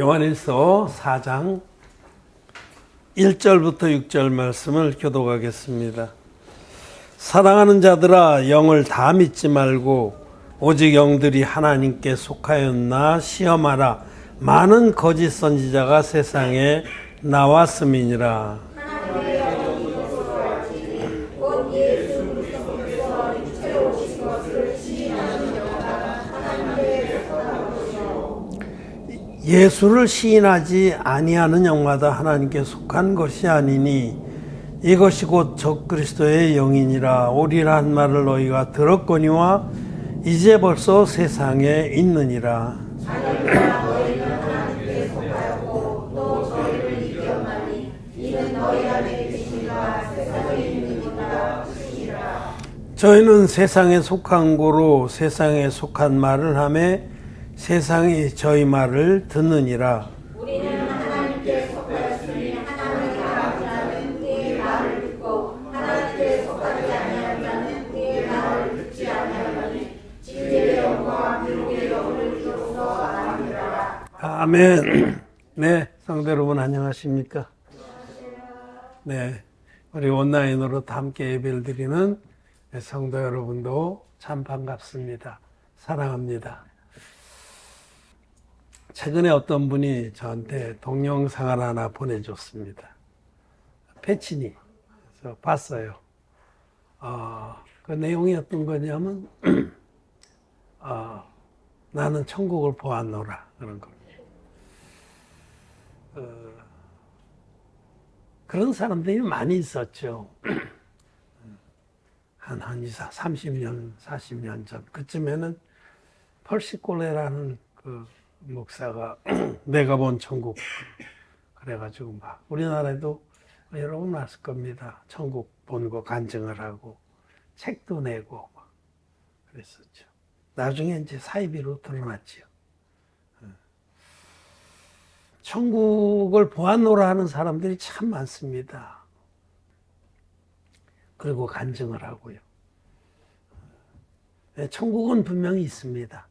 요한일서 4장 1절부터 6절 말씀을 교독하겠습니다. 사랑하는 자들아, 영을 다 믿지 말고 오직 영들이 하나님께 속하였나 시험하라. 많은 거짓 선지자가 세상에 나왔음이니라. 예수를 시인하지 아니하는 영마다 하나님께 속한 것이 아니니 이것이 곧 적그리스도의 영이니라. 오리라 한 말을 너희가 들었거니와 이제 벌써 세상에 있느니라. 저희는 세상에 속한 고로 세상에 속한 말을 하며 세상이 저희 말을 듣느니라. 우리는 하나님께 속하였으니 하나님을 알아본 자는 그의 말을 듣고 하나님께 속하지 아니한 자는 그의 말을 듣지 아니하나니 진리의 영과 미혹의 영을 비로소 아니라. 아멘. 네, 성도 여러분 안녕하십니까? 네, 우리 온라인으로 함께 예배를 드리는 성도 여러분도 참 반갑습니다. 사랑합니다. 최근에 어떤 분이 저한테 동영상을 하나 보내줬습니다. 패치니. 그래서 봤어요. 그 내용이 어떤 거냐면, 나는 천국을 보았노라. 그런 겁니다. 그런 사람들이 많이 있었죠. 한 30년, 40년 전. 그쯤에는 펄시콜레라는 그 목사가 내가 본 천국 그래가지고 막 우리나라에도 여러분 왔을 겁니다. 천국 본 거 간증을 하고 책도 내고 막 그랬었죠. 나중에 이제 사이비로 드러났지요. 천국을 보았노라 하는 사람들이 참 많습니다. 그리고 간증을 하고요. 천국은 분명히 있습니다.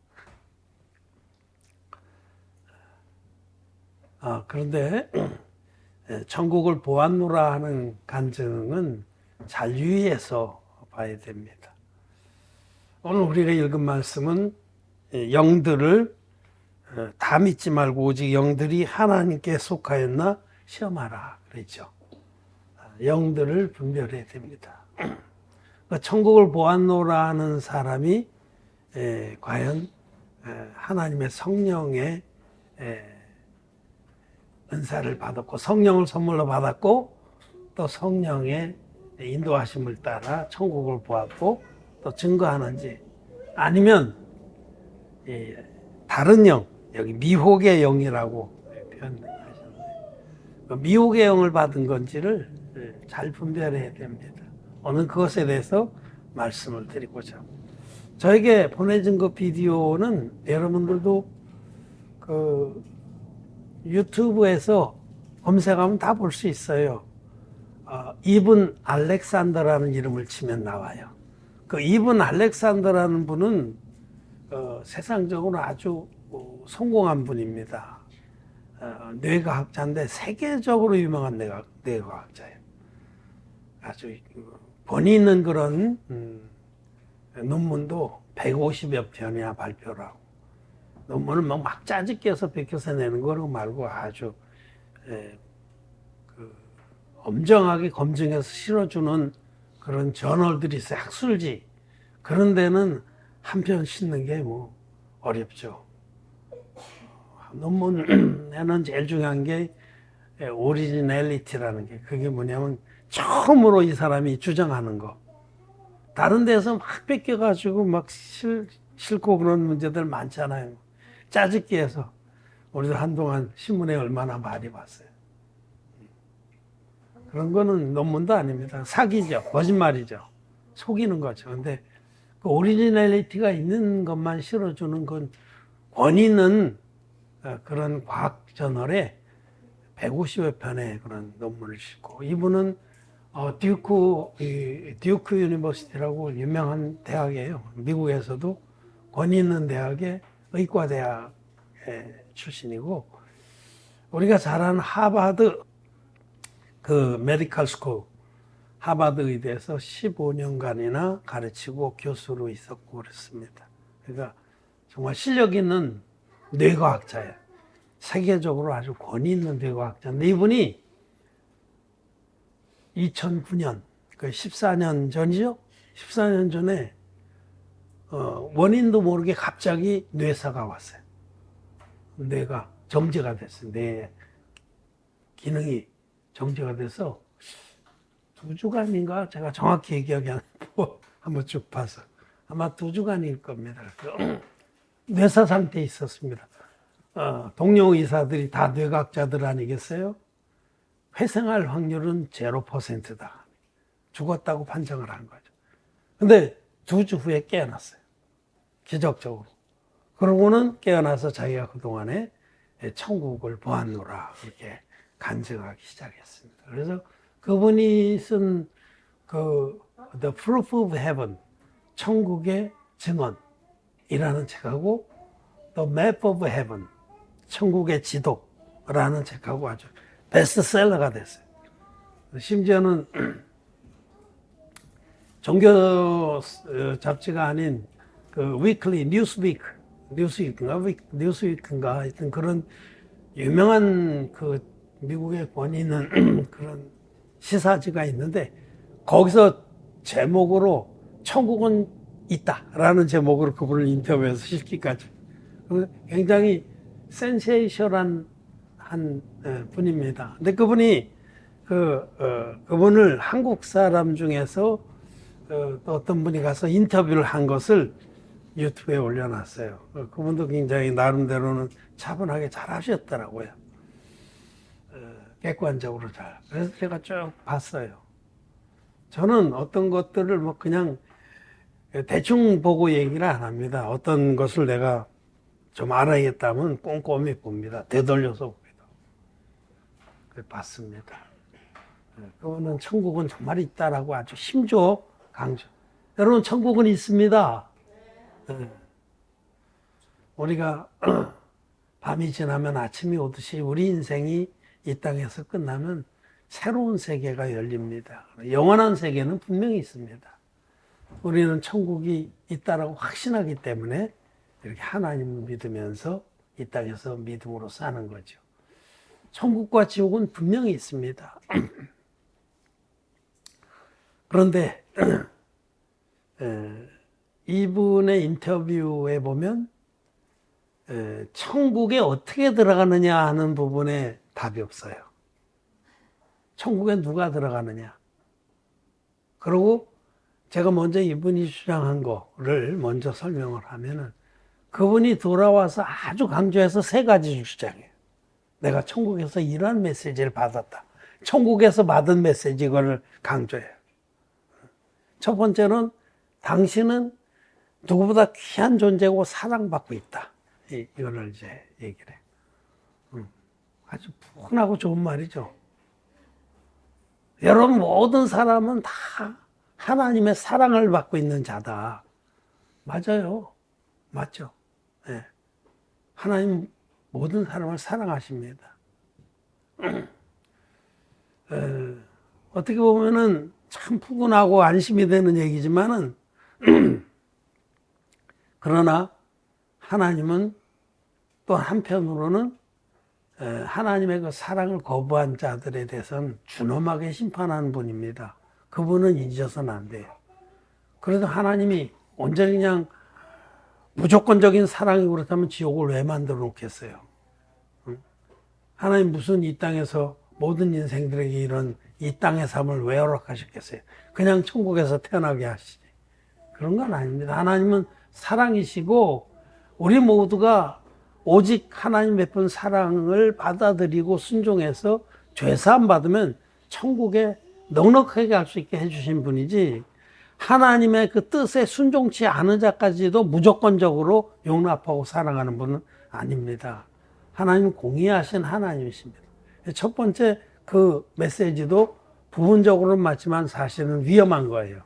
그런데 천국을 보았노라 하는 간증은 잘 유의해서 봐야 됩니다. 오늘 우리가 읽은 말씀은 영들을 다 믿지 말고 오직 영들이 하나님께 속하였나 시험하라 그랬죠. 영들을 분별해야 됩니다. 천국을 보았노라 하는 사람이 과연 하나님의 성령의 은사를 받았고 성령을 선물로 받았고 또 성령의 인도하심을 따라 천국을 보았고 또 증거하는지 아니면 다른 영, 여기 미혹의 영이라고 표현하셨네요. 미혹의 영을 받은 건지를 잘 분별해야 됩니다. 오늘 그것에 대해서 말씀을 드리고자 합니다. 저에게 보내준 그 비디오는 여러분들도 그 유튜브에서 검색하면 다 볼 수 있어요. 이븐 알렉산더라는 이름을 치면 나와요. 그 이븐 알렉산더라는 분은 세상적으로 아주 성공한 분입니다. 뇌과학자인데 세계적으로 유명한 뇌과학자예요. 아주 권위 있는 그런 논문도 150여 편이나 발표를 하고 논문을 막 짜집기해서 베껴서 내는 거 말고 아주 엄정하게 검증해서 실어주는 그런 저널들이 있어요. 학술지. 그런 데는 한 편 싣는 게 뭐 어렵죠. 논문에는 제일 중요한 게 오리지널리티라는 게 그게 뭐냐면 처음으로 이 사람이 주장하는 거. 다른 데서 막 뺏겨가지고 막 싣고 그런 문제들 많잖아요. 짜집기 해서 우리도 한동안 신문에 얼마나 많이 봤어요. 그런 거는 논문도 아닙니다. 사기죠. 거짓말이죠. 속이는 거죠. 근데 그 오리지널리티가 있는 것만 실어주는 건 권위 있는 그런 과학 저널에 150여 편의 그런 논문을 싣고 이분은 듀크 유니버시티라고 유명한 대학이에요. 미국에서도 권위 있는 대학의 의과대학 출신이고 우리가 잘 아는 하버드 그 메디컬 스쿨, 하버드 의대에서 15년간이나 가르치고 교수로 있었고 그랬습니다. 그러니까 정말 실력 있는 뇌과학자예요. 세계적으로 아주 권위 있는 뇌과학자인데 이분이 2009년, 그 14년 전이죠? 14년 전에 원인도 모르게 갑자기 뇌사가 왔어요. 뇌가 정지가 됐어요. 뇌 기능이 정지가 돼서 2주간인가 제가 정확히 기억이 안 나고 한번 쭉 봐서 아마 2주간일 겁니다. 뇌사 상태에 있었습니다. 동료 의사들이 다 뇌과학자들 아니겠어요? 회생할 확률은 0%다. 죽었다고 판정을 한 거죠. 근데 2주 후에 깨어났어요. 기적적으로. 그러고는 깨어나서 자기가 그동안에 천국을 보았노라. 그렇게 간증하기 시작했습니다. 그래서 그분이 쓴 그 The Proof of Heaven, 천국의 증언이라는 책하고 The Map of Heaven, 천국의 지도라는 책하고 아주 베스트셀러가 됐어요. 심지어는 종교 잡지가 아닌 그 위클리 뉴스위크인가 하여튼 그런 유명한 그 미국의 권위 있는 그런 시사지가 있는데 거기서 제목으로 천국은 있다라는 제목으로 그분을 인터뷰해서 실기까지. 굉장히 센세이션한 한 분입니다. 근데 그분이 그분을 한국 사람 중에서 또 어떤 분이 가서 인터뷰를 한 것을 유튜브에 올려놨어요. 그분도 굉장히 나름대로는 차분하게 잘 하셨더라고요. 객관적으로 잘. 그래서 제가 쭉 봤어요. 저는 어떤 것들을 뭐 그냥 대충 보고 얘기를 안 합니다. 어떤 것을 내가 좀 알아야겠다면 꼼꼼히 봅니다. 되돌려서 봅니다. 봤습니다. 그거는 천국은 정말 있다라고 아주 힘줘 강조. 여러분 천국은 있습니다. 우리가 밤이 지나면 아침이 오듯이 우리 인생이 이 땅에서 끝나면 새로운 세계가 열립니다. 영원한 세계는 분명히 있습니다. 우리는 천국이 있다라고 확신하기 때문에 이렇게 하나님을 믿으면서 이 땅에서 믿음으로 사는 거죠. 천국과 지옥은 분명히 있습니다. 그런데 이분의 인터뷰에 보면 천국에 어떻게 들어가느냐 하는 부분에 답이 없어요. 천국에 누가 들어가느냐. 그리고 제가 먼저 이분이 주장한 거를 먼저 설명을 하면은 그분이 돌아와서 아주 강조해서 3가지 주장해요. 내가 천국에서 이러한 메시지를 받았다. 천국에서 받은 메시지 이거를 강조해요. 첫 번째는 당신은 누구보다 귀한 존재고 사랑받고 있다. 이거를 이제 얘기를 해요. 아주 푸근하고 좋은 말이죠. 여러분 모든 사람은 다 하나님의 사랑을 받고 있는 자다. 맞아요. 맞죠? 네. 하나님 모든 사람을 사랑하십니다. 어떻게 보면은 참 푸근하고 안심이 되는 얘기지만은 그러나 하나님은 또 한편으로는 하나님의 그 사랑을 거부한 자들에 대해서는 준엄하게 심판하는 분입니다. 그분은 잊어서는 안 돼요. 그래도 하나님이 온전히 그냥 무조건적인 사랑이 그렇다면 지옥을 왜 만들어 놓겠어요? 하나님 무슨 이 땅에서 모든 인생들에게 이런 이 땅의 삶을 왜 허락하셨겠어요? 그냥 천국에서 태어나게 하시지. 그런 건 아닙니다. 하나님은 사랑이시고 우리 모두가 오직 하나님 베푼 사랑을 받아들이고 순종해서 죄사함 받으면 천국에 넉넉하게 갈 수 있게 해주신 분이지 하나님의 그 뜻에 순종치 않은 자까지도 무조건적으로 용납하고 사랑하는 분은 아닙니다. 하나님은 공의하신 하나님이십니다. 첫 번째 그 메시지도 부분적으로는 맞지만 사실은 위험한 거예요.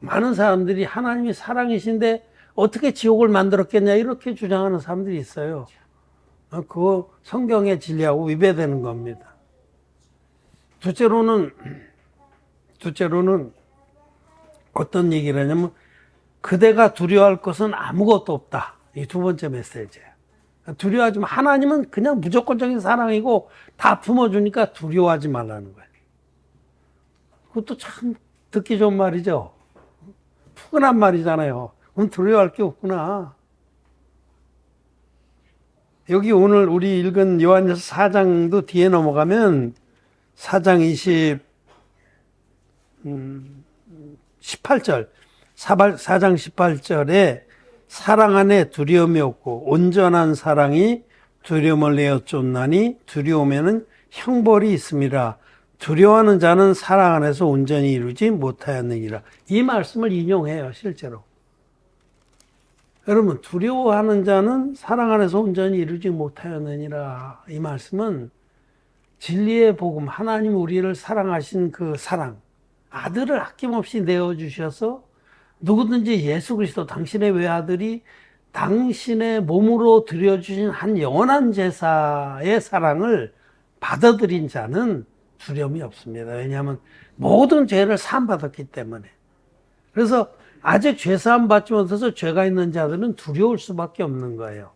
많은 사람들이 하나님이 사랑이신데 어떻게 지옥을 만들었겠냐 이렇게 주장하는 사람들이 있어요. 그거 성경의 진리하고 위배되는 겁니다. 둘째로는 어떤 얘기를 하냐면 그대가 두려워할 것은 아무것도 없다. 이 두 번째 메시지예요. 두려워하지 마. 하나님은 그냥 무조건적인 사랑이고 다 품어주니까 두려워하지 말라는 거예요. 그것도 참 듣기 좋은 말이죠. 푸근한 말이잖아요. 그럼 두려워할 게 없구나. 여기 오늘 우리 읽은 요한일서 4장도 뒤에 넘어가면 4장 18절 4장 18절에 사랑 안에 두려움이 없고 온전한 사랑이 두려움을 내어 쫓나니 두려움에는 형벌이 있음이라. 두려워하는 자는 사랑 안에서 온전히 이루지 못하였느니라. 이 말씀을 인용해요, 실제로. 여러분, 두려워하는 자는 사랑 안에서 온전히 이루지 못하였느니라. 이 말씀은 진리의 복음, 하나님 우리를 사랑하신 그 사랑, 아들을 아낌없이 내어주셔서 누구든지 예수 그리스도 당신의 외아들이 당신의 몸으로 드려주신 한 영원한 제사의 사랑을 받아들인 자는 두려움이 없습니다. 왜냐하면 모든 죄를 사함받았기 때문에. 그래서 아직 죄 사함 받지 못해서 죄가 있는 자들은 두려울 수밖에 없는 거예요.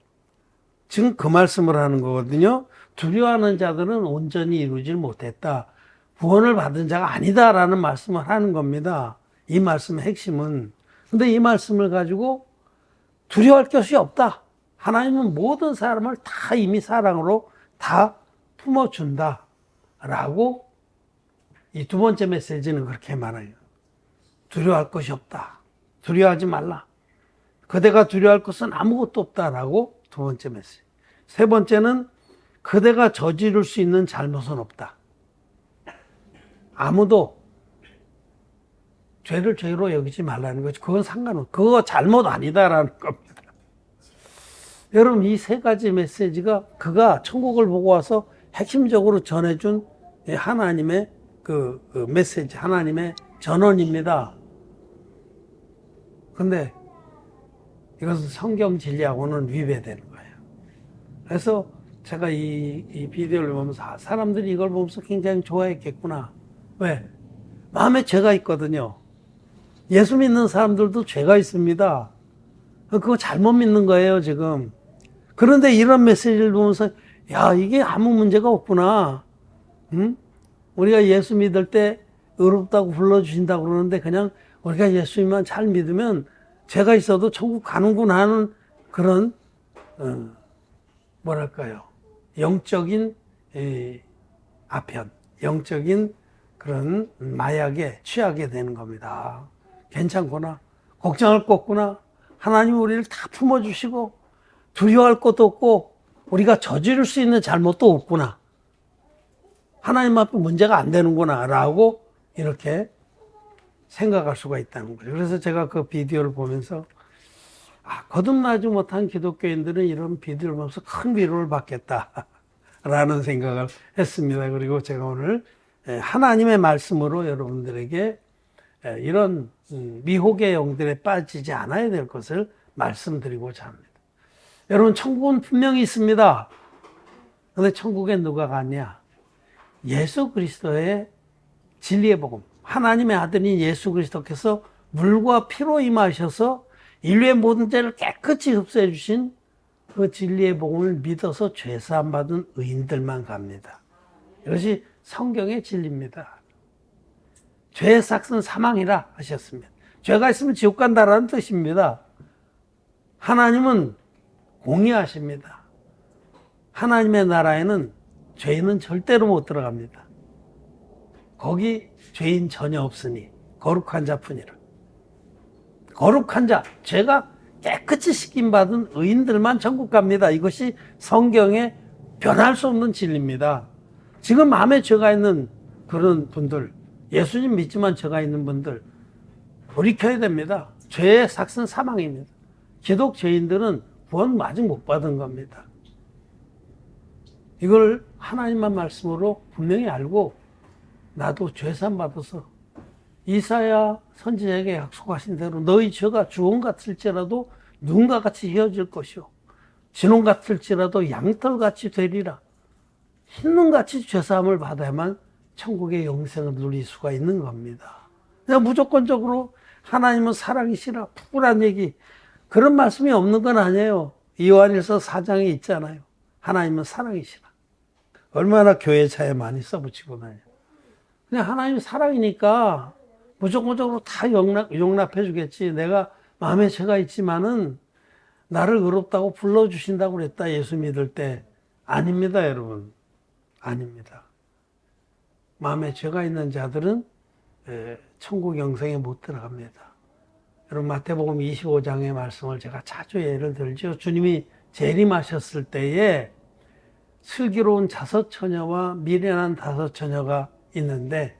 지금 그 말씀을 하는 거거든요. 두려워하는 자들은 온전히 이루질 못했다. 구원을 받은 자가 아니다라는 말씀을 하는 겁니다. 이 말씀의 핵심은. 근데 이 말씀을 가지고 두려워할 것이 없다. 하나님은 모든 사람을 다 이미 사랑으로 다 품어준다. 라고 이 두 번째 메시지는 그렇게 말해요. 두려워할 것이 없다. 두려워하지 말라. 그대가 두려워할 것은 아무것도 없다라고 두 번째 메시지. 세 번째는 그대가 저지를 수 있는 잘못은 없다. 아무도 죄를 죄로 여기지 말라는 거지. 그건 상관없어. 그거 잘못 아니다라는 겁니다. 여러분, 이 세 가지 메시지가 그가 천국을 보고 와서 핵심적으로 전해준 하나님의 그 메시지, 하나님의 전언입니다. 근데 이것은 성경 진리하고는 위배되는 거예요. 그래서 제가 이 비디오를 보면서 사람들이 이걸 보면서 굉장히 좋아했겠구나. 왜? 마음에 죄가 있거든요. 예수 믿는 사람들도 죄가 있습니다. 그거 잘못 믿는 거예요, 지금. 그런데 이런 메시지를 보면서 야, 이게 아무 문제가 없구나. 응? 우리가 예수 믿을 때 의롭다고 불러주신다고 그러는데 그냥 우리가 예수님만 잘 믿으면 죄가 있어도 천국 가는구나 하는 그런 뭐랄까요, 영적인 아편, 영적인 그런 마약에 취하게 되는 겁니다. 괜찮구나, 걱정할 거 없구나, 하나님 우리를 다 품어주시고 두려워할 것도 없고 우리가 저지를 수 있는 잘못도 없구나, 하나님 앞에 문제가 안 되는구나 라고 이렇게 생각할 수가 있다는 거죠. 그래서 제가 그 비디오를 보면서 거듭나지 못한 기독교인들은 이런 비디오를 보면서 큰 위로를 받겠다 라는 생각을 했습니다. 그리고 제가 오늘 하나님의 말씀으로 여러분들에게 이런 미혹의 영들에 빠지지 않아야 될 것을 말씀드리고자 합니다. 여러분, 천국은 분명히 있습니다. 그런데 천국에 누가 갔냐? 예수 그리스도의 진리의 복음, 하나님의 아들인 예수 그리스도께서 물과 피로 임하셔서 인류의 모든 죄를 깨끗이 흡수해 주신 그 진리의 복음을 믿어서 죄사함 받은 의인들만 갑니다. 이것이 성경의 진리입니다. 죄의 삭은 사망이라 하셨습니다. 죄가 있으면 지옥 간다라는 뜻입니다. 하나님은 공의하십니다. 하나님의 나라에는 죄인은 절대로 못 들어갑니다. 거기 죄인 전혀 없으니 거룩한 자뿐이라. 거룩한 자, 죄가 깨끗이 씻김받은 의인들만 천국 갑니다. 이것이 성경의 변할 수 없는 진리입니다. 지금 마음에 죄가 있는 그런 분들, 예수님 믿지만 죄가 있는 분들 돌이켜야 됩니다. 죄의 삭은 사망입니다. 기독 죄인들은 구원 아직 못 받은 겁니다. 이걸 하나님만 말씀으로 분명히 알고 나도 죄산 받아서 이사야 선지자에게 약속하신 대로 너희 죄가 주홍 같을지라도 눈과 같이 헤어질 것이요 진홍 같을지라도 양털같이 되리라. 흰눈같이 죄사함을 받아야만 천국의 영생을 누릴 수가 있는 겁니다. 그냥 무조건적으로 하나님은 사랑이시라 푸란 얘기 그런 말씀이 없는 건 아니에요. 요한일서 4장에 있잖아요. 하나님은 사랑이시라. 얼마나 교회 차에 많이 써붙이고 다녀요. 그냥 하나님이 사랑이니까 무조건적으로 다 용납해 주겠지. 내가 마음에 죄가 있지만은 나를 의롭다고 불러주신다고 그랬다. 예수 믿을 때. 아닙니다, 여러분. 아닙니다. 마음에 죄가 있는 자들은 천국 영생에 못 들어갑니다. 여러분 마태복음 25장의 말씀을 제가 자주 예를 들죠. 주님이 재림하셨을 때에 슬기로운 5처녀와 미련한 5처녀가 있는데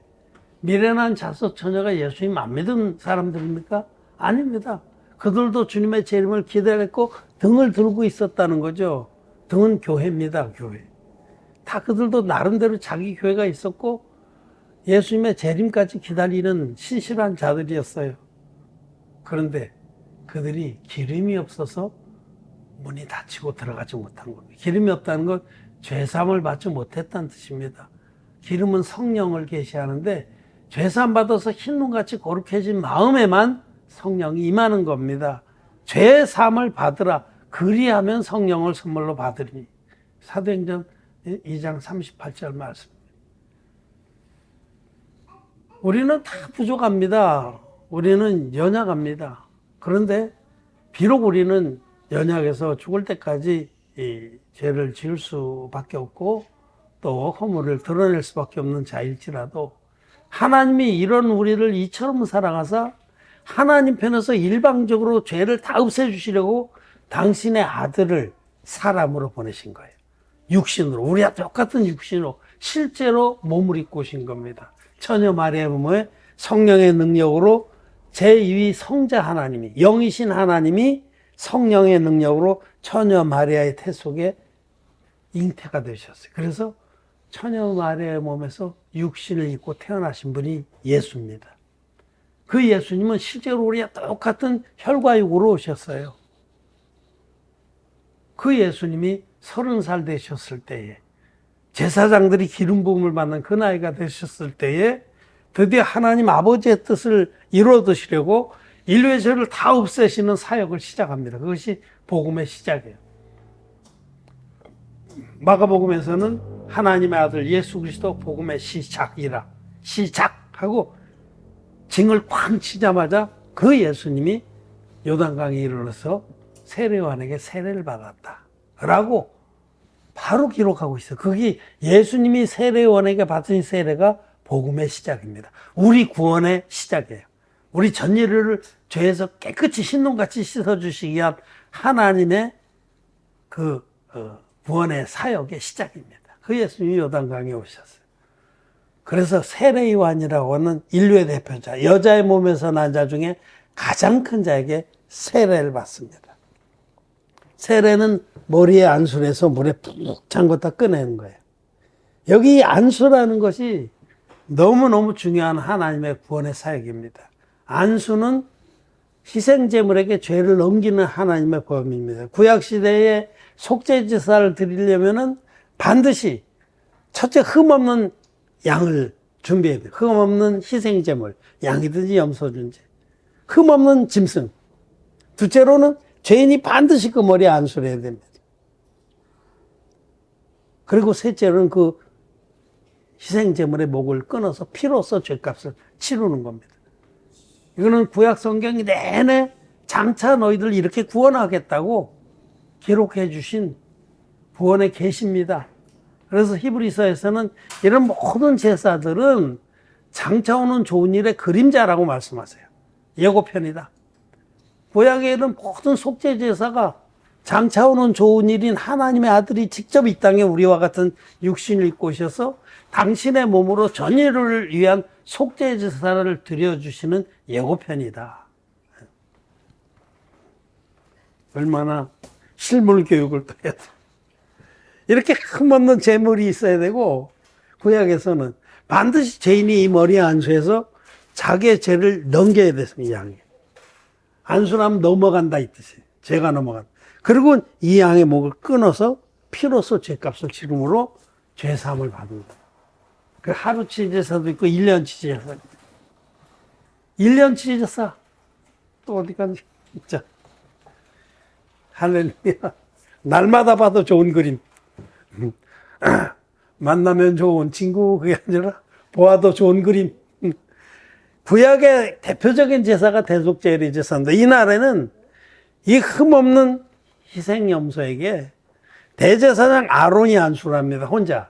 미련한 5처녀가 예수님 안 믿은 사람들입니까? 아닙니다. 그들도 주님의 재림을 기다렸고 등을 들고 있었다는 거죠. 등은 교회입니다. 교회. 다 그들도 나름대로 자기 교회가 있었고 예수님의 재림까지 기다리는 신실한 자들이었어요. 그런데 그들이 기름이 없어서 문이 닫히고 들어가지 못한 겁니다. 기름이 없다는 건 죄사함을 받지 못했다는 뜻입니다. 기름은 성령을 계시하는데 죄사함 받아서 흰눈같이 거룩해진 마음에만 성령이 임하는 겁니다. 죄사함을 받으라. 그리하면 성령을 선물로 받으리니. 사도행전 2장 38절 말씀. 우리는 다 부족합니다. 우리는 연약합니다. 그런데 비록 우리는 연약해서 죽을 때까지 이 죄를 지을 수밖에 없고 또 허물을 드러낼 수밖에 없는 자일지라도 하나님이 이런 우리를 이처럼 사랑하사 하나님 편에서 일방적으로 죄를 다 없애주시려고 당신의 아들을 사람으로 보내신 거예요. 육신으로, 우리와 똑같은 육신으로 실제로 몸을 입고 오신 겁니다. 처녀 마리아의 몸에 성령의 능력으로 제2위 성자 하나님이, 영이신 하나님이 성령의 능력으로 처녀 마리아의 태 속에 잉태가 되셨어요. 그래서 처녀 마리아의 몸에서 육신을 입고 태어나신 분이 예수입니다. 그 예수님은 실제로 우리와 똑같은 혈과 육으로 오셨어요. 그 예수님이 30살 되셨을 때에 제사장들이 기름 부음을 받는 그 나이가 되셨을 때에 드디어 하나님 아버지의 뜻을 이루어드시려고 인류의 죄를 다 없애시는 사역을 시작합니다. 그것이 복음의 시작이에요. 마가복음에서는 하나님의 아들 예수 그리스도 복음의 시작이라 시작하고 징을 쾅 치자마자 그 예수님이 요단강에 이르러서 세례요한에게 세례를 받았다 라고 바로 기록하고 있어요. 그게 예수님이 세례요한에게 받은 세례가 복음의 시작입니다. 우리 구원의 시작이에요. 우리 전 인류를 죄에서 깨끗이 흰눈같이 씻어주시기 위한 하나님의 그 구원의 사역의 시작입니다. 그 예수님이 요단강에 오셨어요. 그래서 세례요한이라고 하는 인류의 대표자, 여자의 몸에서 난 자 중에 가장 큰 자에게 세례를 받습니다. 세례는 머리에 안수를 해서 물에 푹 잠궜다 꺼내는 거예요. 여기 안수라는 것이 너무너무 중요한 하나님의 구원의 사역입니다. 안수는 희생제물에게 죄를 넘기는 하나님의 법입니다. 구약시대에 속죄제사를 드리려면은 반드시 첫째 흠없는 양을 준비해야 돼요. 흠없는 희생제물, 양이든지 염소든지. 흠없는 짐승. 둘째로는 죄인이 반드시 그 머리에 안수를 해야 됩니다. 그리고 셋째로는 그 희생제물의 목을 끊어서 피로써 죄값을 치르는 겁니다. 이거는 구약 성경이 내내 장차 너희들 이렇게 구원하겠다고 기록해 주신 구원의 계시입니다. 그래서 히브리서에서는 이런 모든 제사들은 장차 오는 좋은 일의 그림자라고 말씀하세요. 예고편이다. 구약에는 모든 속죄 제사가 장차 오는 좋은 일인 하나님의 아들이 직접 이 땅에 우리와 같은 육신을 입고 오셔서 당신의 몸으로 전 인류를 위한 속죄 제사를 드려주시는 예고편이다. 얼마나 실물 교육을 또 해야 돼. 이렇게 흠없는 제물이 있어야 되고, 구약에서는 반드시 죄인이 이 머리에 안수해서 자기의 죄를 넘겨야 됐습니다. 양이 안수하면 넘어간다 이 뜻이에요. 죄가 넘어간다. 그리고 이 양의 목을 끊어서 피로써 죄값을 치름으로 죄사함을 받는다. 그 하루치 제사도 있고 1년치 제사. 1년치 제사. 또 어디 간지. 진짜. 할렐루야. 날마다 봐도 좋은 그림. 만나면 좋은 친구, 그게 아니라 보아도 좋은 그림. 구약의 대표적인 제사가 대속제일의 제사인데, 이날에는 이 흠없는 희생염소에게 대제사장 아론이 안수합니다. 혼자.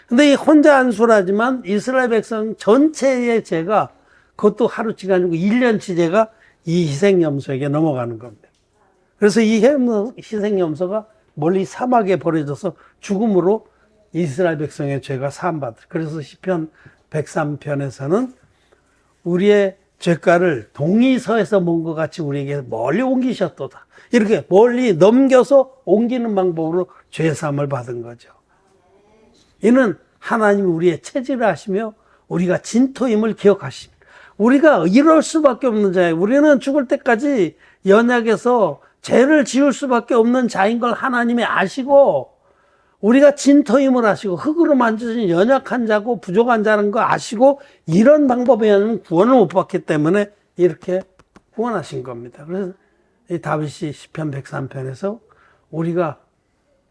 근데 이 혼자 안수하지만 이스라엘 백성 전체의 죄가, 그것도 하루치가 아니고 1년치 죄가 이 희생염소에게 넘어가는 겁니다. 그래서 이 희생염소가 멀리 사막에 버려져서 죽음으로 이스라엘 백성의 죄가 사함받을. 그래서 시편 103편에서는 우리의 죄가를 동이서에서 먼 것 같이 우리에게 멀리 옮기셨도다. 이렇게 멀리 넘겨서 옮기는 방법으로 죄사함을 받은 거죠. 이는 하나님이 우리의 체질을 아시며 우리가 진토임을 기억하십니다. 우리가 이럴 수밖에 없는 자예요. 우리는 죽을 때까지 연약해서 죄를 지을 수밖에 없는 자인 걸 하나님이 아시고, 우리가 진토임을 아시고 흙으로 만드신 연약한 자고 부족한 자라는 거 아시고, 이런 방법에는 구원을 못 받기 때문에 이렇게 구원하신 겁니다. 그래서 이 다윗이 시편 103편에서 우리가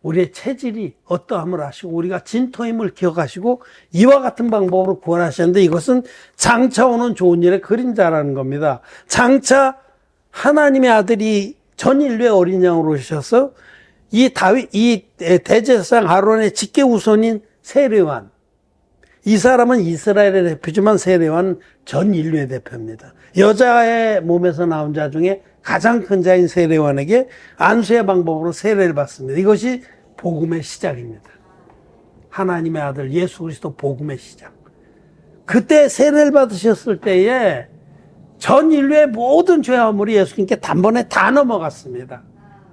우리의 체질이 어떠함을 아시고 우리가 진토임을 기억하시고 이와 같은 방법으로 구원하셨는데, 이것은 장차 오는 좋은 일의 그림자라는 겁니다. 장차 하나님의 아들이 전 인류의 어린 양으로 오셔서 이 대제사장 아론의 직계 후손인 세례요한, 이 사람은 이스라엘의 대표지만 세례요한은 전 인류의 대표입니다. 여자의 몸에서 나온 자 중에 가장 큰 자인 세례요한에게 안수의 방법으로 세례를 받습니다. 이것이 복음의 시작입니다. 하나님의 아들 예수 그리스도 복음의 시작. 그때 세례를 받으셨을 때에 전 인류의 모든 죄화물이 예수님께 단번에 다 넘어갔습니다.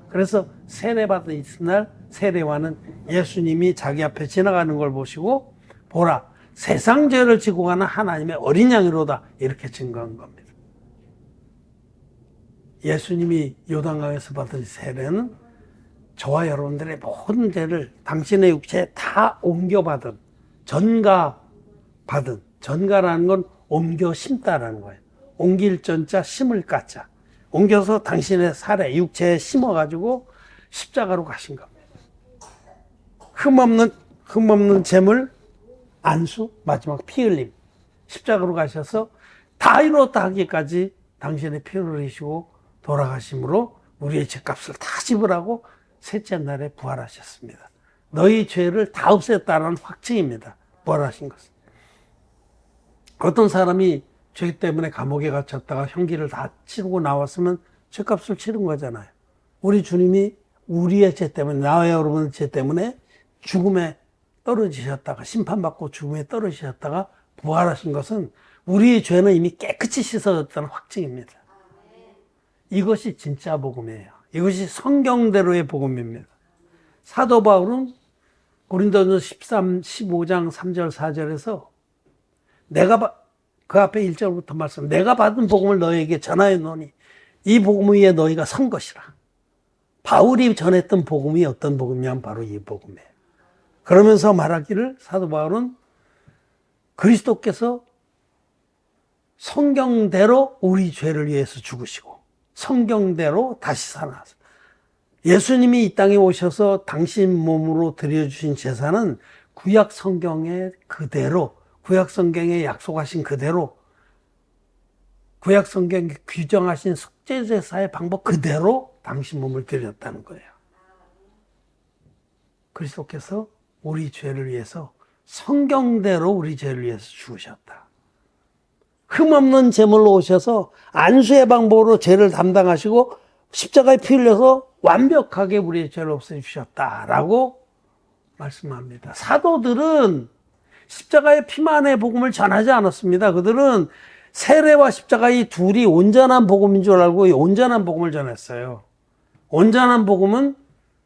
그래서 세례받은 이튿날 세례요한은 예수님이 자기 앞에 지나가는 걸 보시고, 보라, 세상 죄를 지고 가는 하나님의 어린 양이로다, 이렇게 증거한 겁니다. 예수님이 요단강에서 받은 세례는 저와 여러분들의 모든 죄를 당신의 육체에 다 옮겨받은, 전가받은, 전가라는 건 옮겨 심다라는 거예요. 옮길 전자, 심을 까자. 옮겨서 당신의 살에, 육체에 심어가지고 십자가로 가신 겁니다. 흠없는 재물, 안수, 마지막 피 흘림. 십자가로 가셔서 다 이뤘다 하기까지 당신의 피를 흘리시고 돌아가심으로 우리의 죄값을 다 지불하고 셋째 날에 부활하셨습니다. 너희 죄를 다 없앴다는 확증입니다. 부활하신 것은. 어떤 사람이 죄 때문에 감옥에 갇혔다가 형기를 다 치르고 나왔으면 죄값을 치른 거잖아요. 우리 주님이 우리의 죄 때문에, 나와 여러분의 죄 때문에 죽음에 떨어지셨다가, 심판받고 죽음에 떨어지셨다가 부활하신 것은 우리의 죄는 이미 깨끗이 씻어졌다는 확증입니다. 이것이 진짜 복음이에요. 이것이 성경대로의 복음입니다. 사도 바울은 고린도전서 15장 3절 4절에서 그 앞에 1절부터 말씀, 내가 받은 복음을 너희에게 전하였노니 이 복음 위에 너희가 선 것이라. 바울이 전했던 복음이 어떤 복음이냐면 바로 이 복음이에요. 그러면서 말하기를, 사도 바울은 그리스도께서 성경대로 우리 죄를 위해서 죽으시고 성경대로 다시 살아나서, 예수님이 이 땅에 오셔서 당신 몸으로 드려주신 제사는 구약 성경에 그대로, 구약 성경에 약속하신 그대로, 구약 성경에 규정하신 속죄제사의 방법 그대로 당신 몸을 드렸다는 거예요. 그리스도께서 우리 죄를 위해서 성경대로 우리 죄를 위해서 죽으셨다. 흠없는 제물로 오셔서 안수의 방법으로 죄를 담당하시고 십자가에 피 흘려서 완벽하게 우리의 죄를 없애주셨다라고 말씀합니다. 사도들은 십자가의 피만의 복음을 전하지 않았습니다. 그들은 세례와 십자가 이 둘이 온전한 복음인 줄 알고 온전한 복음을 전했어요. 온전한 복음은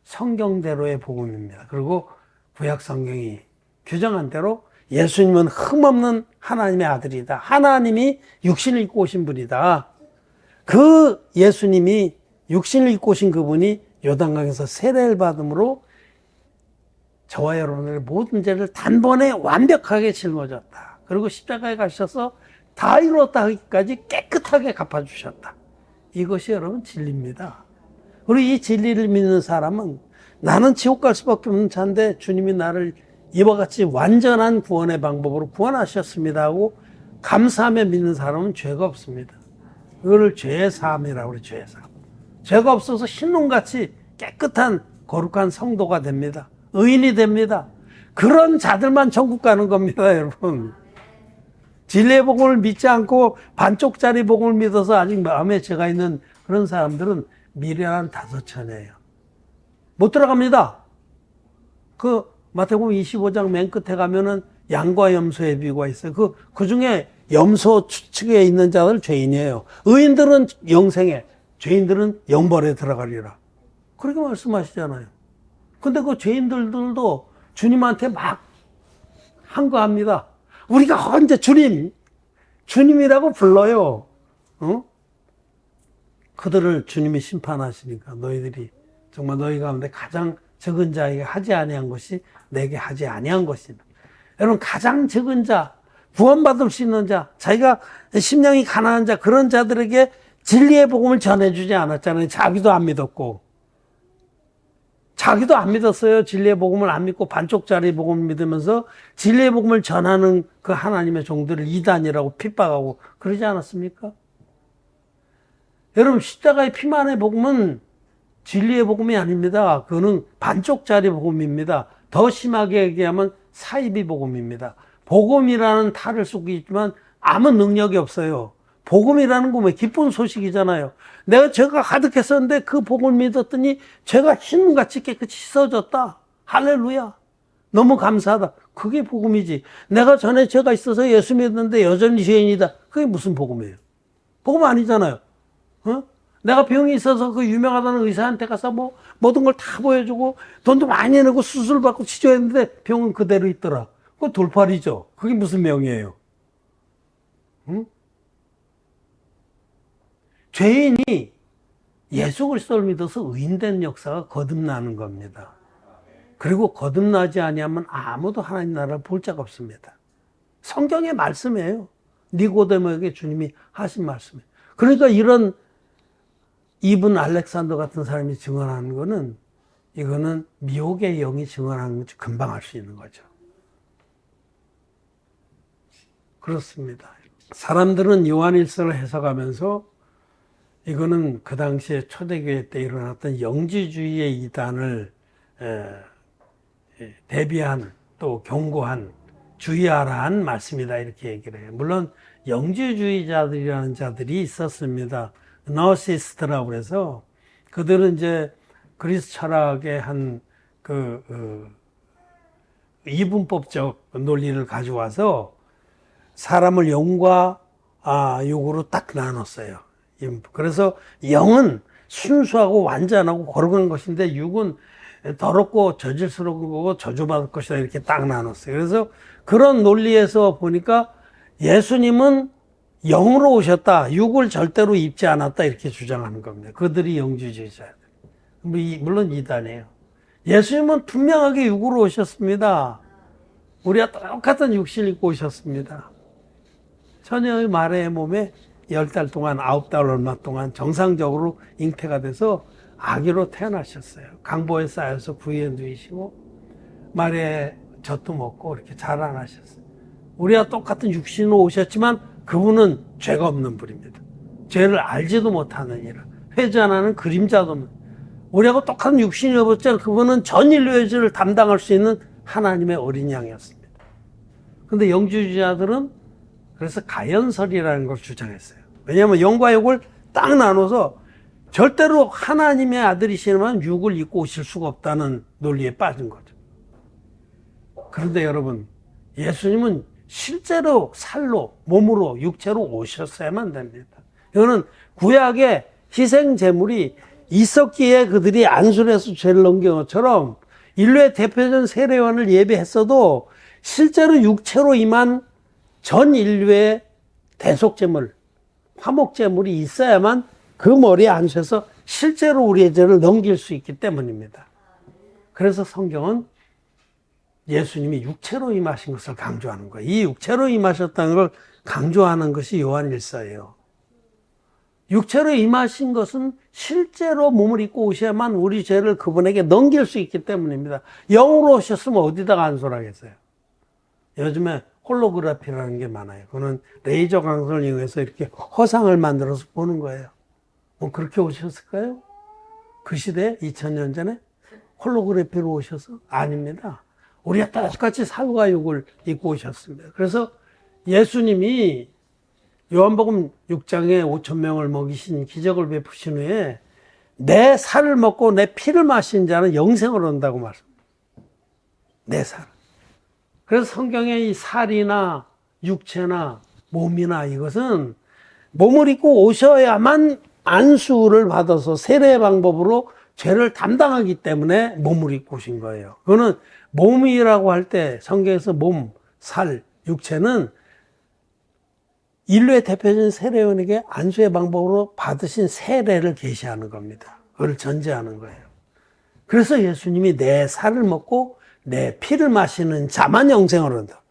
성경대로의 복음입니다. 그리고 구약 성경이 규정한 대로 예수님은 흠없는 하나님의 아들이다. 하나님이 육신을 입고 오신 분이다. 그 예수님이 육신을 입고 오신 그분이 요단강에서 세례를 받음으로 저와 여러분들의 모든 죄를 단번에 완벽하게 짊어졌다. 그리고 십자가에 가셔서 다 이루었다 하기까지 깨끗하게 갚아주셨다. 이것이 여러분 진리입니다. 그리고 이 진리를 믿는 사람은 나는 지옥 갈 수밖에 없는 자인데 주님이 나를 이와 같이 완전한 구원의 방법으로 구원하셨습니다 하고 감사하며 믿는 사람은 죄가 없습니다. 그거를 죄의 사함이라고 그래요. 죄의 사함. 죄가 없어서 흰눈같이 깨끗한 거룩한 성도가 됩니다. 의인이 됩니다. 그런 자들만 천국 가는 겁니다, 여러분. 진리의 복음을 믿지 않고 반쪽짜리 복음을 믿어서 아직 마음에 죄가 있는 그런 사람들은 미련한 다섯천이에요. 못 들어갑니다. 마태복음 25장 맨 끝에 가면은 양과 염소의 비유가 있어요. 그 중에 염소 측에 있는 자들 죄인이에요. 의인들은 영생에, 죄인들은 영벌에 들어가리라. 그렇게 말씀하시잖아요. 근데 그 죄인들도 주님한테 막 항거합니다. 우리가 언제 주님이라고 불러요. 어? 그들을 주님이 심판하시니까 너희들이 정말 너희 가운데 가장 적은 자에게 하지 아니한 것이 내게 하지 아니한 것이다. 여러분 가장 적은 자, 구원받을 수 있는 자, 자기가 심령이 가난한 자 그런 자들에게 진리의 복음을 전해주지 않았잖아요. 자기도 안 믿었고. 자기도 안 믿었어요. 진리의 복음을 안 믿고 반쪽짜리 복음을 믿으면서 진리의 복음을 전하는 그 하나님의 종들을 이단이라고 핍박하고 그러지 않았습니까? 여러분 십자가의 피만의 복음은 진리의 복음이 아닙니다. 그거는 반쪽짜리 복음입니다. 더 심하게 얘기하면 사이비 복음입니다. 복음이라는 탈을 쏘고 있지만 아무 능력이 없어요. 복음이라는 건 왜 기쁜 소식이잖아요. 내가 죄가 가득했었는데 그 복음을 믿었더니 죄가 흰같이 깨끗이 씻어졌다. 할렐루야. 너무 감사하다. 그게 복음이지. 내가 전에 죄가 있어서 예수 믿었는데 여전히 죄인이다. 그게 무슨 복음이에요? 복음 아니잖아요. 어? 내가 병이 있어서 그 유명하다는 의사한테 가서 모든 걸 다 보여주고 돈도 많이 내고 수술 받고 치료했는데 병은 그대로 있더라. 그거 돌팔이죠. 그게 무슨 명이에요? 응? 죄인이 예수 그리스도를 믿어서 의인된 역사가 거듭나는 겁니다. 그리고 거듭나지 아니하면 아무도 하나님 나라를 볼 자가 없습니다. 성경의 말씀이에요. 니고데모에게 주님이 하신 말씀이에요. 그러니까 이런 이분 알렉산더 같은 사람이 증언하는 거는 이거는 미혹의 영이 증언하는 거지 금방 할 수 있는 거죠. 그렇습니다. 사람들은 요한일서를 해석하면서 이거는 그 당시에 초대교회 때 일어났던 영지주의의 이단을 대비한 또 경고한 주의하라 한 말씀이다 이렇게 얘기를 해요. 물론 영지주의자들이라는 자들이 있었습니다. 너시스트라고 그래서 그들은 이제 그리스 철학의 한 이분법적 논리를 가져와서 사람을 영과 육으로 딱 나눴어요. 그래서 영은 순수하고 완전하고 거룩한 것인데 육은 더럽고 저질스러운 거고 저주받을 것이다 이렇게 딱 나눴어요. 그래서 그런 논리에서 보니까 예수님은 영으로 오셨다. 육을 절대로 입지 않았다. 이렇게 주장하는 겁니다. 그들이 영주주의자들. 물론 이단이에요. 예수님은 분명하게 육으로 오셨습니다. 우리와 똑같은 육신을 입고 오셨습니다. 처녀의 마리아의 몸에 10달 동안 9달 얼마 동안 정상적으로 잉태가 돼서 아기로 태어나셨어요. 강보에 쌓여서 부위에 누이시고 마리아의 젖도 먹고 이렇게 자라나셨어요. 우리와 똑같은 육신으로 오셨지만 그분은 죄가 없는 분입니다. 죄를 알지도 못하는 이라 회개 안 하는 그림자도 없는 우리하고 똑같은 육신이 없었지만 그분은 전 인류의 죄를 담당할 수 있는 하나님의 어린 양이었습니다. 그런데 영주주의자들은 그래서 가연설이라는 걸 주장했어요. 왜냐하면 영과 육을 딱 나눠서 절대로 하나님의 아들이시면 육을 입고 오실 수가 없다는 논리에 빠진 거죠. 그런데 여러분, 예수님은 실제로 살로, 몸으로, 육체로 오셨어야만 됩니다. 이거는 구약의 희생 제물이 있었기에 그들이 안순에서 죄를 넘긴 것처럼 인류의 대표적인 세례요한을 예배했어도 실제로 육체로 임한 전 인류의 대속제물, 화목제물이 있어야만 그 머리에 안수해서 실제로 우리의 죄를 넘길 수 있기 때문입니다. 그래서 성경은 예수님이 육체로 임하신 것을 강조하는 거예요. 이 육체로 임하셨다는 걸 강조하는 것이 요한일서예요. 육체로 임하신 것은 실제로 몸을 입고 오셔야만 우리 죄를 그분에게 넘길 수 있기 때문입니다. 영으로 오셨으면 어디다가 안수하겠어요? 요즘에 홀로그래피라는 게 많아요. 그거는 레이저 광선을 이용해서 이렇게 허상을 만들어서 보는 거예요. 뭐 그렇게 오셨을까요? 그 시대에 2000년 전에 홀로그래피로 오셔서? 아닙니다. 우리가 똑같이 살과 육을 입고 오셨습니다. 그래서 예수님이 요한복음 6장에 5,000명을 먹이신 기적을 베푸신 후에 내 살을 먹고 내 피를 마신 자는 영생을 얻는다고 말씀합니다. 내 살. 그래서 성경에 이 살이나 육체나 몸이나 이것은 몸을 입고 오셔야만 안수를 받아서 세례의 방법으로 죄를 담당하기 때문에 몸을 입고 오신 거예요. 그거는 몸이라고 할 때 성경에서 몸, 살, 육체는 인류의 대표적인 세례요원에게 안수의 방법으로 받으신 세례를 계시하는 겁니다. 그걸 전제하는 거예요. 그래서 예수님이 내 살을 먹고 내 피를 마시는 자만 영생을 얻는다.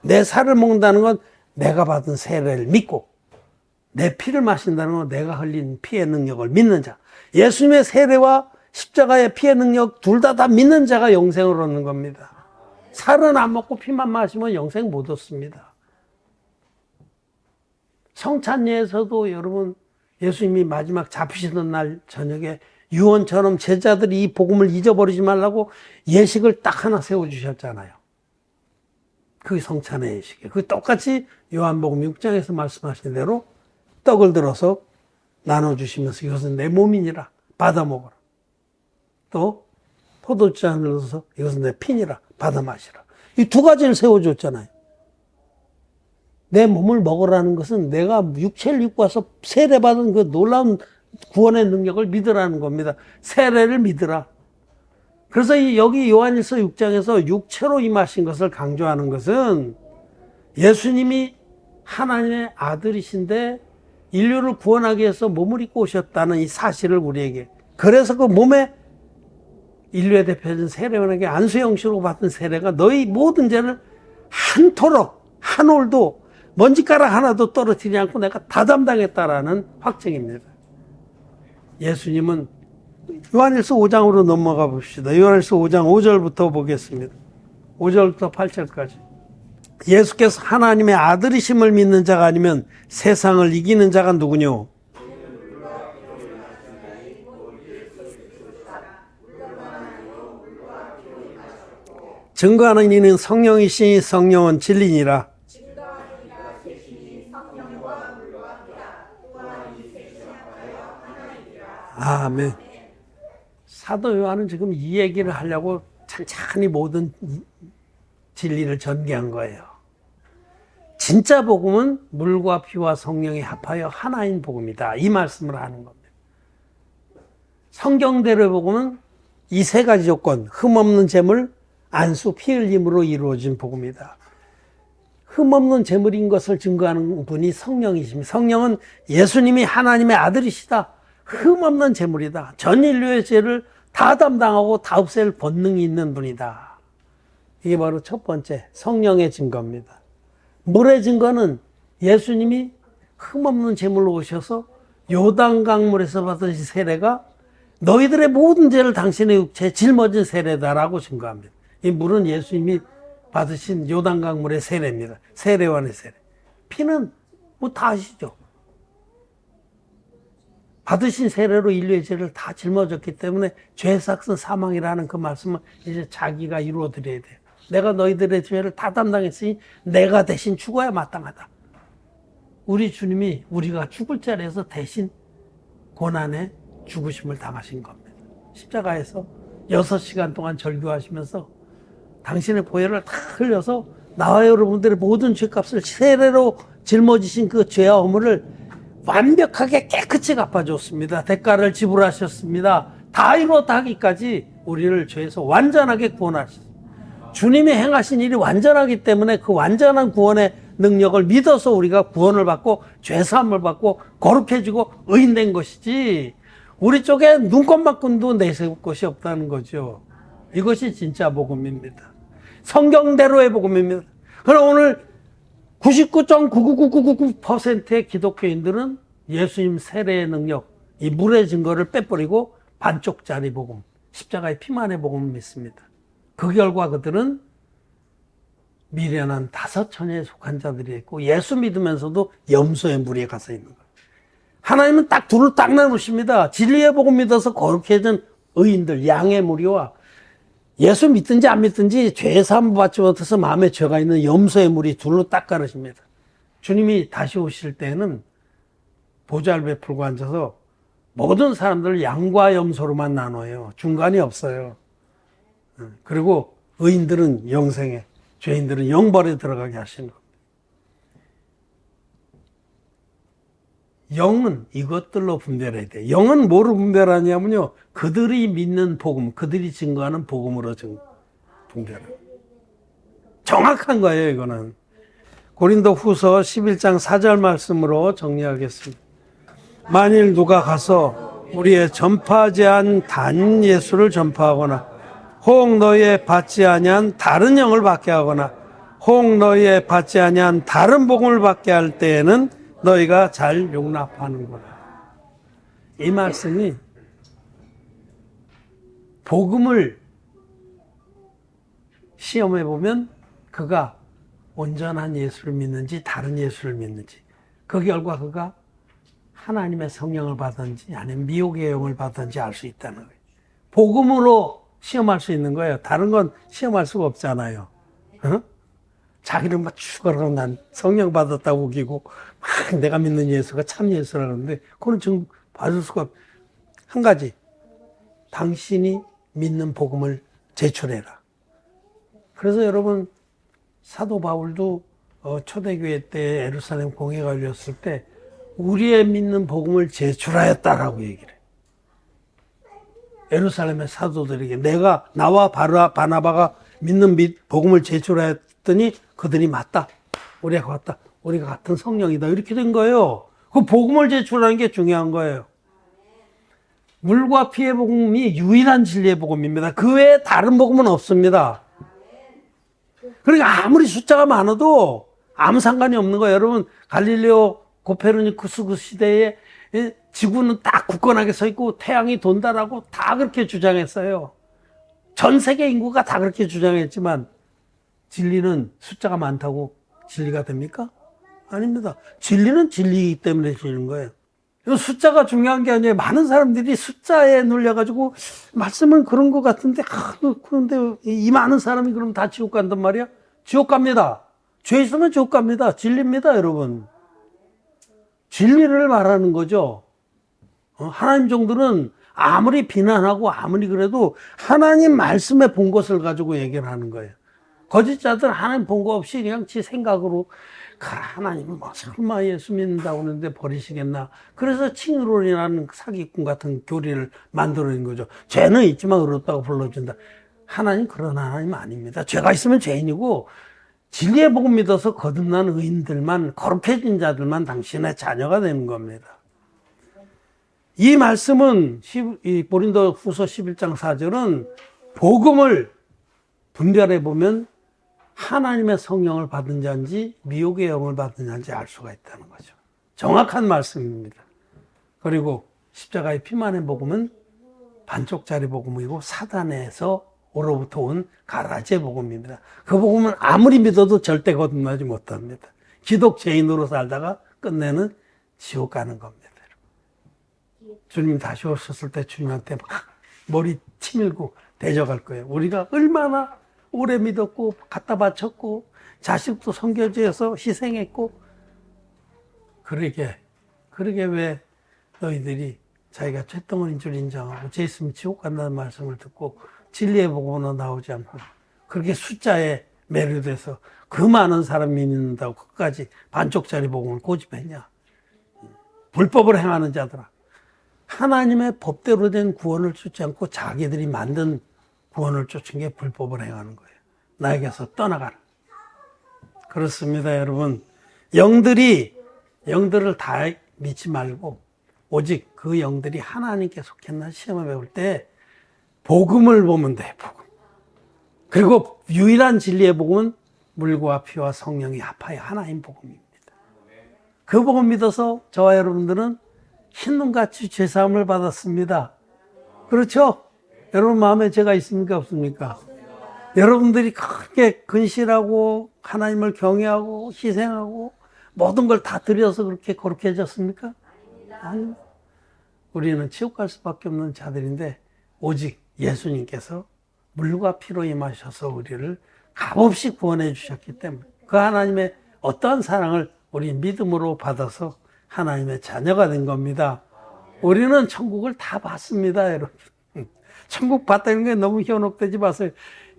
내 살을 먹는다는 건 내가 받은 세례를 믿고 내 피를 마신다는 건 내가 흘린 피의 능력을 믿는 자. 예수님의 세례와 십자가의 피의 능력 둘 다 믿는 자가 영생을 얻는 겁니다. 살은 안 먹고 피만 마시면 영생 못 얻습니다. 성찬예에서도 여러분 예수님이 마지막 잡히시던 날 저녁에 유언처럼 제자들이 이 복음을 잊어버리지 말라고 예식을 딱 하나 세워주셨잖아요. 그게 성찬의 예식이에요. 그 똑같이 요한복음 6장에서 말씀하신 대로 떡을 들어서 나눠주시면서 이것은 내 몸이니라 받아 먹어라. 또 포도주잔을 넣어서 이것은 내 피니라 받아 마시라. 이 두 가지를 세워줬잖아요. 내 몸을 먹으라는 것은 내가 육체를 입고 와서 세례받은 그 놀라운 구원의 능력을 믿으라는 겁니다. 세례를 믿으라. 그래서 여기 요한일서 6장에서 육체로 임하신 것을 강조하는 것은 예수님이 하나님의 아들이신데 인류를 구원하기 위해서 몸을 입고 오셨다는 이 사실을 우리에게, 그래서 그 몸에 인류의 대표적인 세례원에게 안수 형식으로 받은 세례가 너희 모든 죄를 한토록 한 올도 먼지가락 하나도 떨어뜨리지 않고 내가 다 담당했다라는 확증입니다. 예수님은 요한일서 5장으로 넘어가 봅시다. 요한일서 5장 5절부터 보겠습니다. 5절부터 8절까지. 예수께서 하나님의 아들이심을 믿는 자가 아니면 세상을 이기는 자가 누구뇨? 증거하는 이는 성령이시니 성령은 진리니라. 아멘. 사도 요한은 지금 이 얘기를 하려고 찬찬히 모든 진리를 전개한 거예요. 진짜 복음은 물과 피와 성령이 합하여 하나인 복음이다. 이 말씀을 하는 겁니다. 성경대로의 복음은 이 세 가지 조건, 흠없는 제물, 안수, 피 흘림으로 이루어진 복음이다. 흠없는 제물인 것을 증거하는 분이 성령이십니다. 성령은 예수님이 하나님의 아들이시다. 흠없는 제물이다. 전 인류의 죄를 다 담당하고 다 없앨 본능이 있는 분이다. 이게 바로 첫 번째 성령의 증거입니다. 물의 증거는 예수님이 흠없는 제물로 오셔서 요단강물에서 받은 세례가 너희들의 모든 죄를 당신의 육체에 짊어진 세례다라고 증거합니다. 이 물은 예수님이 받으신 요단강물의 세례입니다. 세례원의 세례. 피는 뭐 다 아시죠? 받으신 세례로 인류의 죄를 다 짊어졌기 때문에 죄의 삭은 사망이라는 그 말씀은 이제 자기가 이루어드려야 돼요. 내가 너희들의 죄를 다 담당했으니 내가 대신 죽어야 마땅하다. 우리 주님이 우리가 죽을 자리에서 대신 고난의 죽으심을 당하신 겁니다. 십자가에서 6시간 동안 절규하시면서 당신의 보혈을 다 흘려서 나와 여러분들의 모든 죄값을 세례로 짊어지신 그 죄와 허물을 완벽하게 깨끗이 갚아줬습니다. 대가를 지불하셨습니다. 다 이루었다 하기까지 우리를 죄에서 완전하게 구원하셨습니다. 주님이 행하신 일이 완전하기 때문에 그 완전한 구원의 능력을 믿어서 우리가 구원을 받고 죄사함을 받고 거룩해지고 의인된 것이지, 우리 쪽에 눈곱만큼도 내세울 것이 없다는 거죠. 이것이 진짜 복음입니다. 성경대로의 복음입니다. 그럼 오늘 99.99999%의 기독교인들은 예수님 세례의 능력, 이 물의 증거를 빼버리고 반쪽짜리 복음, 십자가의 피만의 복음을 믿습니다. 그 결과 그들은 미련한 5처녀에 속한 자들이 있고 예수 믿으면서도 염소의 무리에 가서 있는 거예요. 하나님은 딱 둘을 딱 나누십니다. 진리의 복음 믿어서 거룩해진 의인들, 양의 무리와 예수 믿든지 안 믿든지 죄 사함 받지 못해서 마음에 죄가 있는 염소의 무리 둘로 딱 가르십니다. 주님이 다시 오실 때는 보좌를 베풀고 앉아서 모든 사람들을 양과 염소로만 나눠요. 중간이 없어요. 그리고 의인들은 영생에, 죄인들은 영벌에 들어가게 하시는 겁니다. 영은 이것들로 분별해야 돼요. 영은 뭐로 분별하냐면요, 그들이 믿는 복음, 그들이 증거하는 복음으로 분별해요. 정확한 거예요, 이거는. 고린도 후서 11장 4절 말씀으로 정리하겠습니다. 만일 누가 가서 우리의 전파하지 않은 단 예수를 전파하거나 혹 너희의 받지 아니한 다른 영을 받게 하거나 혹 너희의 받지 아니한 다른 복음을 받게 할 때에는 너희가 잘 용납하는구나. 이 말씀이 복음을 시험해 보면 그가 온전한 예수를 믿는지 다른 예수를 믿는지, 그 결과 그가 하나님의 성령을 받았는지 아니면 미혹의 영을 받았는지 알 수 있다는 거예요. 복음으로 시험할 수 있는 거예요. 다른 건 시험할 수가 없잖아요. 어? 자기를 막 죽어라고 난 성령 받았다고 우기고 막 내가 믿는 예수가 참 예수라는데 그건 지금 받을 수가 없. 한 가지, 당신이 믿는 복음을 제출해라. 그래서 여러분, 사도 바울도 초대교회 때 예루살렘 공회가 열렸을 때 우리의 믿는 복음을 제출하였다라고 얘기를 해요. 예루살렘의 사도들에게 나와 바나바가 믿는 복음을 제출하였더니 그들이 맞다. 우리가 같다. 우리가 같은 성령이다. 이렇게 된 거예요. 그 복음을 제출하는 게 중요한 거예요. 물과 피의 복음이 유일한 진리의 복음입니다. 그 외에 다른 복음은 없습니다. 그러니까 아무리 숫자가 많아도 아무 상관이 없는 거예요. 여러분, 갈릴레오 코페르니쿠스 그 시대에 지구는 딱 굳건하게 서 있고 태양이 돈다라고 다 그렇게 주장했어요. 전 세계 인구가 다 그렇게 주장했지만 진리는 숫자가 많다고 진리가 됩니까? 아닙니다. 진리는 진리이기 때문에 진리인 거예요. 숫자가 중요한 게 아니에요. 많은 사람들이 숫자에 눌려가지고 말씀은 그런 것 같은데 그런데 이 많은 사람이 그럼 다 지옥 간단 말이야? 지옥 갑니다. 죄 있으면 지옥 갑니다. 진리입니다, 여러분. 진리를 말하는 거죠. 하나님 정도는 아무리 비난하고 아무리 그래도 하나님 말씀에 본 것을 가지고 얘기를 하는 거예요. 거짓자들은 하나님 본 거 없이 그냥 지 생각으로 하나님은 뭐 설마 예수 믿는다고 하는데 버리시겠나. 그래서 칭의론이라는 사기꾼 같은 교리를 만들어낸 거죠. 죄는 있지만 의롭다고 불러준다. 하나님 그런 하나님 아닙니다. 죄가 있으면 죄인이고 진리의 복음 믿어서 거듭난 의인들만, 거룩해진 자들만 당신의 자녀가 되는 겁니다. 이 말씀은 고린도 후서 11장 4절은 복음을 분별해 보면 하나님의 성령을 받은 자인지 미혹의 영을 받은 자인지 알 수가 있다는 거죠. 정확한 말씀입니다. 그리고 십자가의 피만의 복음은 반쪽짜리 복음이고 사단에서 오로부터 온 가라지의 복음입니다. 그 복음은 아무리 믿어도 절대 거듭나지 못합니다. 기독죄인으로 살다가 끝내는 지옥 가는 겁니다. 주님 다시 오셨을 때 주님한테 막 머리 치밀고 대적할 거예요. 우리가 얼마나 오래 믿었고 갖다 바쳤고 자식도 선교지에서 희생했고 그러게 왜 너희들이 자기가 죄덩어리인 줄 인정하고 죄 있으면 지옥 간다는 말씀을 듣고 진리의 복음으로 나오지 않고 그렇게 숫자에 매료돼서 그 많은 사람이 믿는다고 끝까지 반쪽짜리 복음을 고집했냐. 불법을 행하는 자들아. 하나님의 법대로 된 구원을 쫓지 않고 자기들이 만든 구원을 쫓은 게 불법을 행하는 거예요. 나에게서 떠나가라. 그렇습니다, 여러분. 영들을 다 믿지 말고 오직 그 영들이 하나님께 속했나 시험해 볼 때 복음을 보면 돼. 복음. 그리고 유일한 진리의 복음은 물과 피와 성령이 합하여 하나인 복음입니다. 그 복음 믿어서 저와 여러분들은 흰눈같이 죄사함을 받았습니다. 그렇죠? 여러분 마음에 죄가 있습니까? 없습니까? 여러분들이 크게 근실하고 하나님을 경외하고 희생하고 모든 걸 다 들여서 그렇게 거룩해졌습니까? 아니, 우리는 지옥 갈 수밖에 없는 자들인데 오직 예수님께서 물과 피로 임하셔서 우리를 값없이 구원해 주셨기 때문에 그 하나님의 어떠한 사랑을 우리 믿음으로 받아서 하나님의 자녀가 된 겁니다. 우리는 천국을 다 봤습니다, 여러분. 천국 봤다는 게 너무 현혹되지 마세요.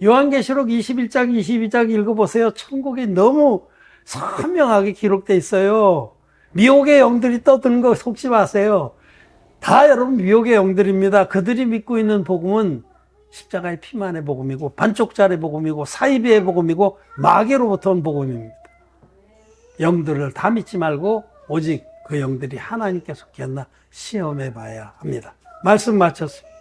요한계시록 21장, 22장 읽어보세요. 천국이 너무 선명하게 기록되어 있어요. 미혹의 영들이 떠드는 거 속지 마세요. 다 여러분 미혹의 영들입니다. 그들이 믿고 있는 복음은 십자가의 피만의 복음이고 반쪽짜리 복음이고 사이비의 복음이고 마귀로부터 온 복음입니다. 영들을 다 믿지 말고 오직 그 영들이 하나님께 속했나 시험해 봐야 합니다. 말씀 마쳤습니다.